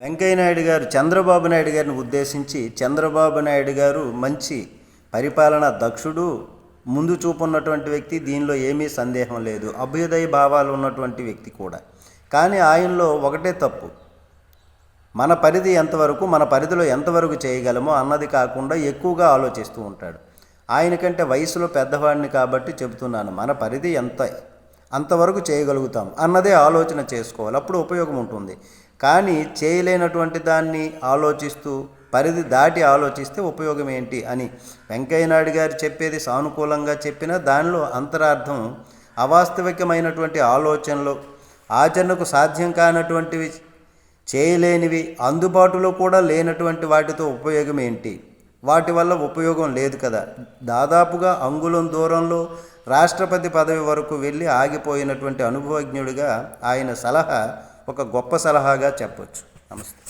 వెంకయ్యనాయుడు గారు చంద్రబాబు నాయుడు గారిని ఉద్దేశించి, చంద్రబాబు నాయుడు గారు మంచి పరిపాలన దక్షుడు, ముందు చూపు ఉన్నటువంటి వ్యక్తి, దీనిలో ఏమీ సందేహం లేదు, అభ్యుదయ భావాలు ఉన్నటువంటి వ్యక్తి కూడా. కానీ ఆయనలో ఒకటే తప్పు, మన పరిధి ఎంతవరకు, మన పరిధిలో ఎంతవరకు చేయగలమో అన్నది కాకుండా ఎక్కువగా ఆలోచిస్తూ ఉంటాడు. ఆయనకంటే వయసులో పెద్దవాడిని కాబట్టి చెబుతున్నాను, మన పరిధి ఎంత, అంతవరకు చేయగలుగుతాం అన్నదే ఆలోచన చేసుకోవాలి, అప్పుడు ఉపయోగం ఉంటుంది. కానీ చేయలేనటువంటి దాన్ని ఆలోచిస్తూ పరిధి దాటి ఆలోచిస్తే ఉపయోగం ఏంటి అని వెంకయ్యనాయుడు గారు చెప్పేది సానుకూలంగా చెప్పినా దానిలో అంతరార్థం అవాస్తవికమైనటువంటి ఆలోచనలు, ఆచరణకు సాధ్యం కానటువంటివి, చేయలేనివి, అందుబాటులో కూడా లేనటువంటి వాటితో ఉపయోగం ఏంటి, వాటి వల్ల ఉపయోగం లేదు కదా. దాదాపుగా అంగుళం దూరంలో రాష్ట్రపతి పదవి వరకు వెళ్ళి ఆగిపోయినటువంటి అనుభవజ్ఞుడిగా ఆయన సలహా ఒక గొప్ప సలహాగా చెప్పొచ్చు. నమస్తే.